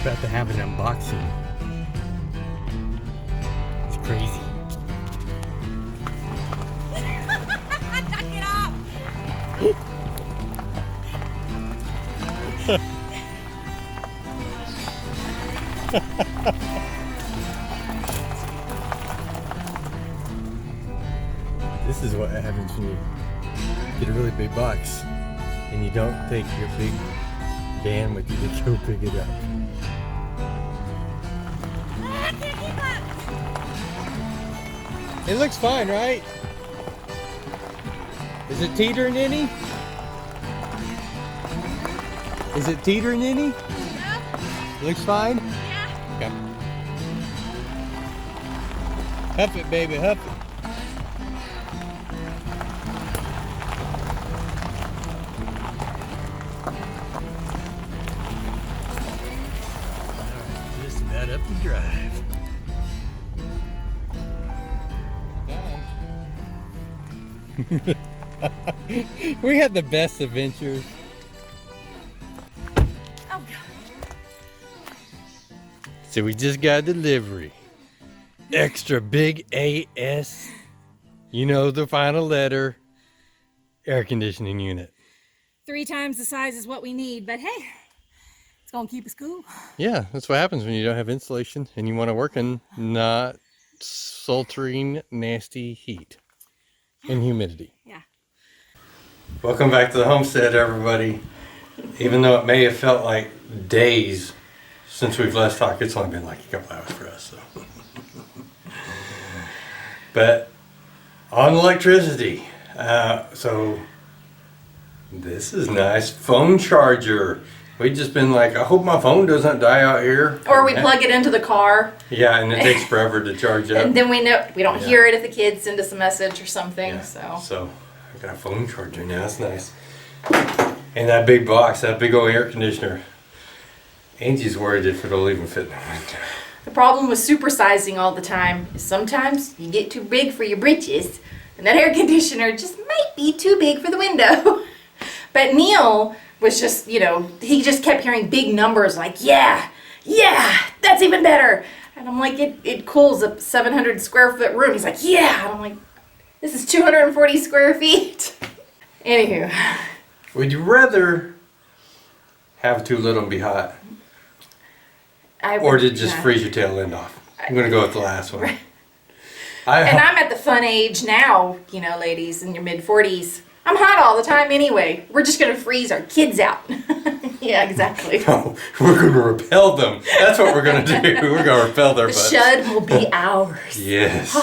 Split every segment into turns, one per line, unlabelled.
About to have an unboxing. It's crazy.
Knock it off!
This is what happens when you get a really big box and you don't take your big van with you to go pick it up.
I can't keep up!
It looks fine, right? Is it teetering any? Is it teetering any?
No?
Looks fine?
Yeah.
Okay. Huff it, baby, huff it. Alright, just about up the drive. We had the best adventures.
Oh, God.
So we just got a delivery. Extra big AS. You know the final letter. Air conditioning unit.
3 times the size is what we need, but hey, it's gonna keep us cool.
Yeah, that's what happens when you don't have insulation and you want to work in not sultering, nasty heat and humidity.
Yeah.
Welcome back to the homestead, everybody. Even though it may have felt like days since we've last talked, it's only been like a couple hours for us. So. But on electricity, so this is nice. Phone charger. We've just been like, I hope my phone doesn't die out here.
Or we plug it into the car.
Yeah, and it takes forever to charge up.
And then we know we don't hear it if the kids send us a message or something.
Yeah.
So
I got a phone charger now. That's nice. And that big box, that big old air conditioner. Angie's worried if it'll even fit in the window.
the problem with supersizing all the time is sometimes you get too big for your britches, and that air conditioner just might be too big for the window. But Neil was just, you know, he just kept hearing big numbers like, yeah, that's even better. And I'm like, it cools a 700 square foot room. He's like, yeah. And I'm like, this is 240 square feet. Anywho.
Would you rather have too little and be hot? Or did just freeze your tail end off? I'm going to go with the last one.
And I'm at the fun age now, you know, ladies in your mid-40s. I'm hot all the time anyway. We're just going to freeze our kids out. Yeah, exactly.
No, we're going to repel them. That's what we're going to do. We're going to repel their
The
butts.
shed will be ours.
Yes.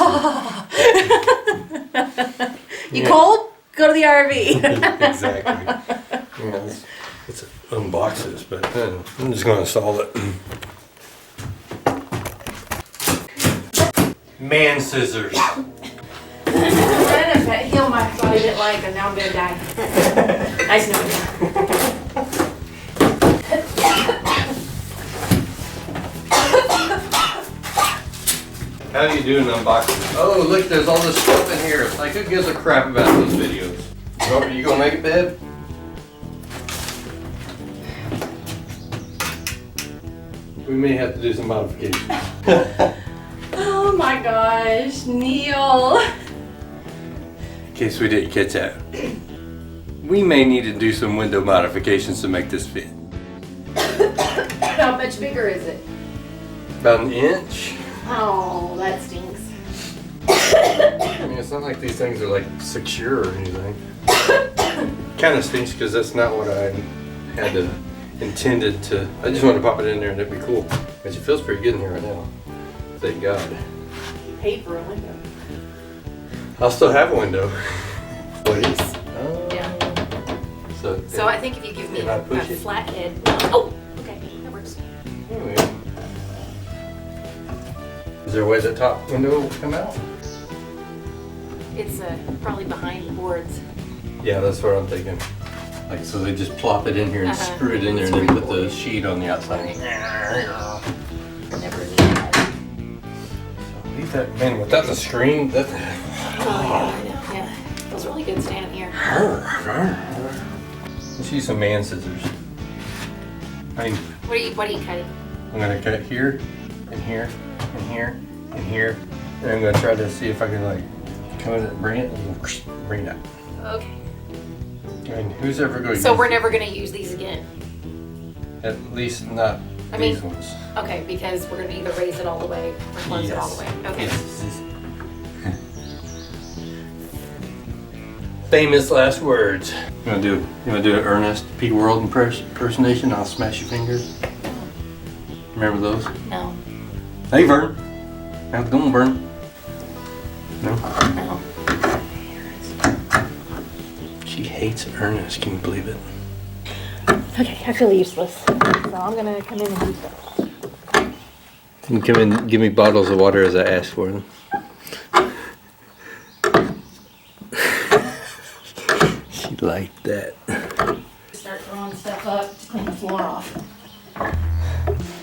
You cold? Go to the RV.
Exactly. Yeah, let's unbox this, but I'm just going to install it. Man scissors.
I'm trying to heal my body didn't like, and now I'm gonna die. Nice knowing you.
How do you do an unboxing? Oh, look, there's all this stuff in here. Like, who gives a crap about those videos? Oh, you gonna make it, babe? We may have to do some modifications.
Oh my gosh, Neil.
In case we didn't catch that, we may need to do some window modifications to make this fit.
How much bigger is it?
About an inch.
Oh, that stinks.
I mean, it's not like these things are like secure or anything. Kind of stinks because that's not what I had intended to. I just wanted to pop it in there and it'd be cool. But it feels pretty good in here right now. Thank God.
You paid for a window.
I'll still have a window. Please.
Yeah.
So
I think if you give me
If I
a
push it?
flat head. Oh, okay, that works.
anyway. Is there a way the top window will come out?
It's probably behind the boards.
Yeah, that's what I'm thinking. Like, so they just plop it in here and
Uh-huh.
screw it in there and then put the sheet on the outside.
Never knew that.
Leave that, man, without the screen, that...
Oh, yeah, I know. Yeah, feels really good standing here.
Let's use some man scissors. I mean,
What are you cutting?
I'm gonna cut here, and here, and here, and here. And I'm gonna try to see if I can like come in and bring it and bring it up.
Okay.
And who's ever going to
So
use
we're
it?
never gonna use these again.
At least not these ones.
Okay, because we're gonna either raise it all the way or close it all the way. Okay.
Yes. Famous last words. You wanna do an Ernest P. World impersonation? I'll smash your fingers. Remember those?
No.
Hey Vern. How's it going, Vern? No?
No.
She hates Ernest, can you believe it?
Okay, I feel useless. So I'm gonna come in and do stuff.
You can come in, give me bottles of water as I ask for them. She liked that.
Start throwing stuff up to clean the floor off.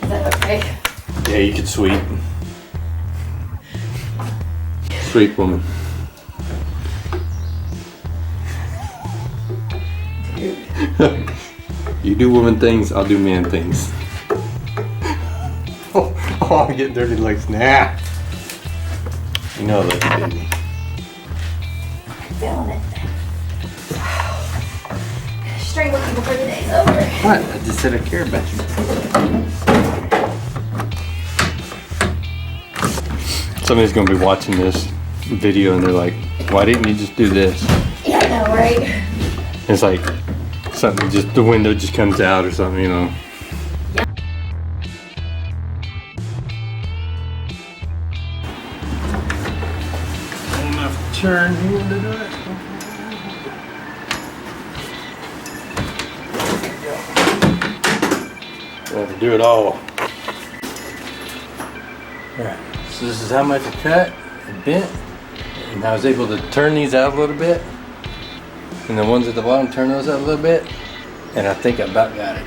Is that okay?
Yeah, you could sweep. Sweet woman. You do woman things, I'll do man things. Oh, I'm getting dirty legs. Nah. You know that, baby.
Feeling it. Strangle you before the day's over.
What? I just said I care about you. Somebody's gonna be watching this video and they're like, why didn't you just do this?
Yeah, I know, right?
It's like something just, the window just comes out or something, you know. Enough turn here to do it. We'll have to do it all. Alright, so this is how much I cut and bent. And I was able to turn these out a little bit. And the ones at the bottom, turn those out a little bit. And I think I about got it.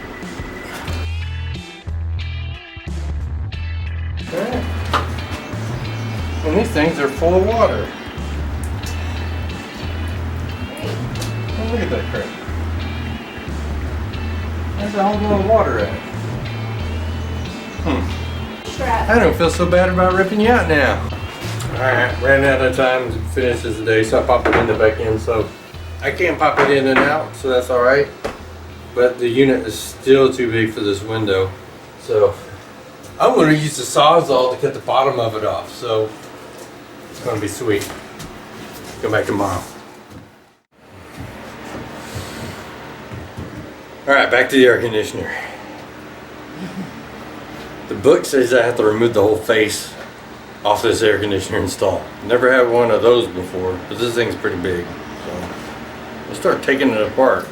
Alright. And these things are full of water. Oh, look at that crap. Where's all the water at? I don't feel so bad about ripping you out now. Alright, ran out of time to finish this today, so I popped the window back in. So I can't pop it in and out, so that's alright. But the unit is still too big for this window. So I'm going to use the Sawzall to cut the bottom of it off. So it's going to be sweet. Come back tomorrow. Alright, back to the air conditioner. The book says I have to remove the whole face off this air conditioner install. Never had one of those before, but this thing's pretty big. So we'll start taking it apart.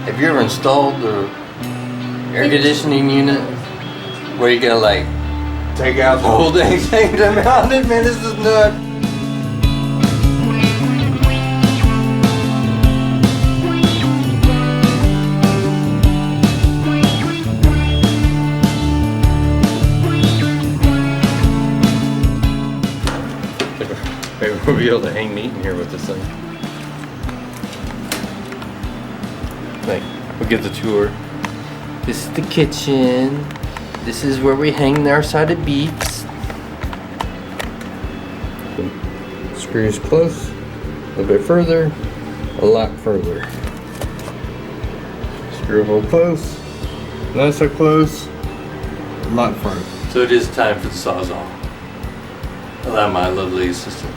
Have you ever installed the air conditioning unit where you gotta like take out the whole thing, change them out? Man, this is nuts. Maybe we'll be able to hang meat in here with this thing. Like, we'll get the tour. This is the kitchen. This is where we hang our side of beefs. Screws close, a little bit further, a lot further. Screw hole close, not so close, a lot further. So it is time for the Sawzall. Allow my lovely assistant.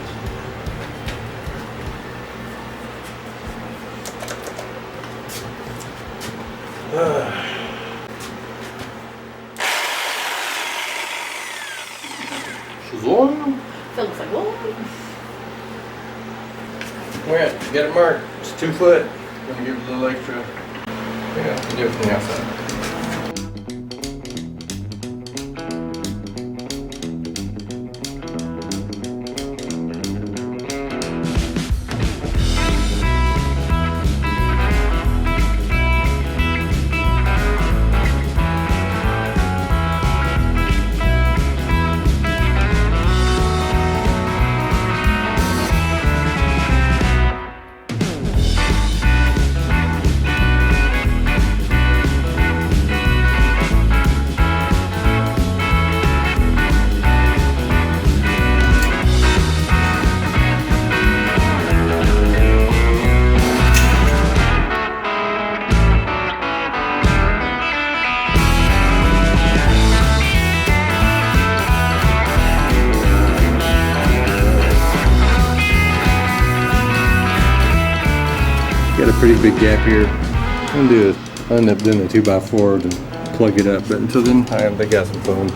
Shazam!
That looks like, whoa.
Where at? You got it marked. It's 2 foot. Gonna give it a little extra. Yeah, do it from the outside. Got a pretty big gap here. I'll end up doing a 2x4 to plug it up, but until then, they got some fun.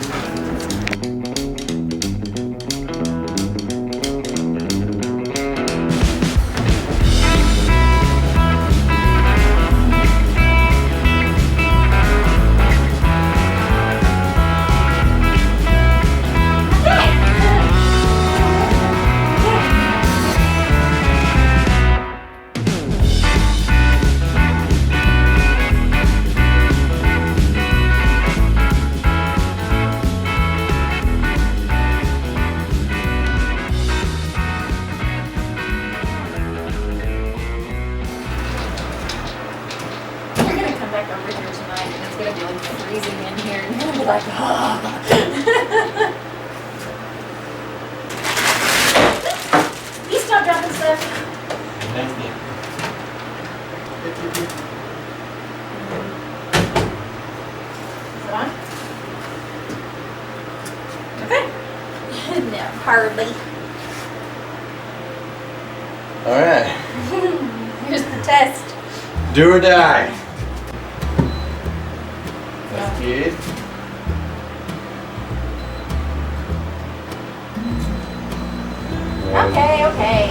Over here tonight, and it's gonna be like freezing in here, and you'll be like, oh. You stop dropping stuff.
Thank you.
Is it on? Okay. No, hardly.
All right.
Here's the test.
Do or die. That's good.
Okay, okay.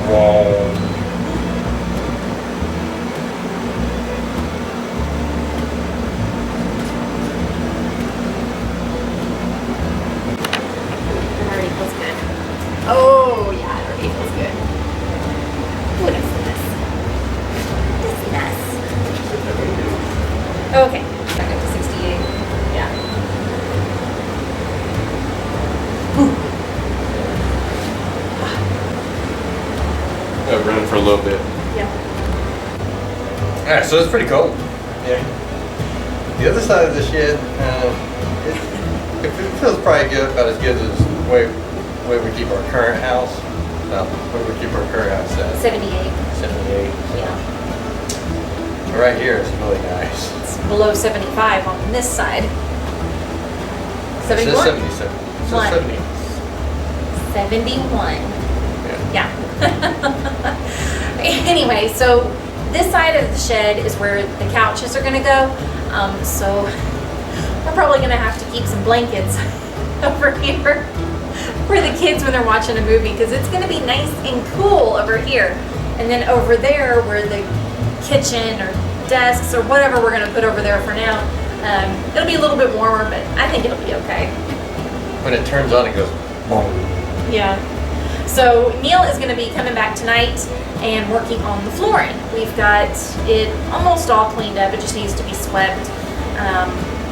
Whoa.
It already feels good. Oh, yeah, it already feels good. Look at this. This mess. Okay, back up to 68. Yeah.
I'll run for a little bit.
Yeah.
Alright, so it's pretty cold. Yeah. The other side of the shed, it feels probably good, about as good as the way we keep our current house. Where we keep our current house at.
78.
78.
Yeah.
But right here it's really nice.
It's below 75 on this side.
It
71?
says 77. It says
One.
70.
71.
Yeah.
Yeah. Anyway, so this side of the shed is where the couches are going to go. So we're probably going to have to keep some blankets over here for the kids when they're watching a movie, because it's going to be nice and cool over here. And then over there where the kitchen or desks or whatever we're going to put over there for now, it'll be a little bit warmer, but I think it'll be okay.
When it turns on, it goes boom.
Yeah. So Neil is going to be coming back tonight and working on the flooring. We've got it almost all cleaned up. It just needs to be swept.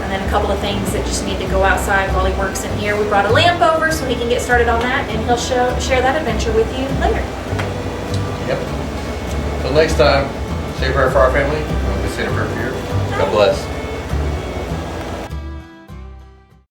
And then a couple of things that just need to go outside while he works in here. We brought a lamp over so he can get started on that, and he'll share that adventure with you later.
Yep. Till next time, say a prayer for our family. I'm going to say a prayer for you. God bless.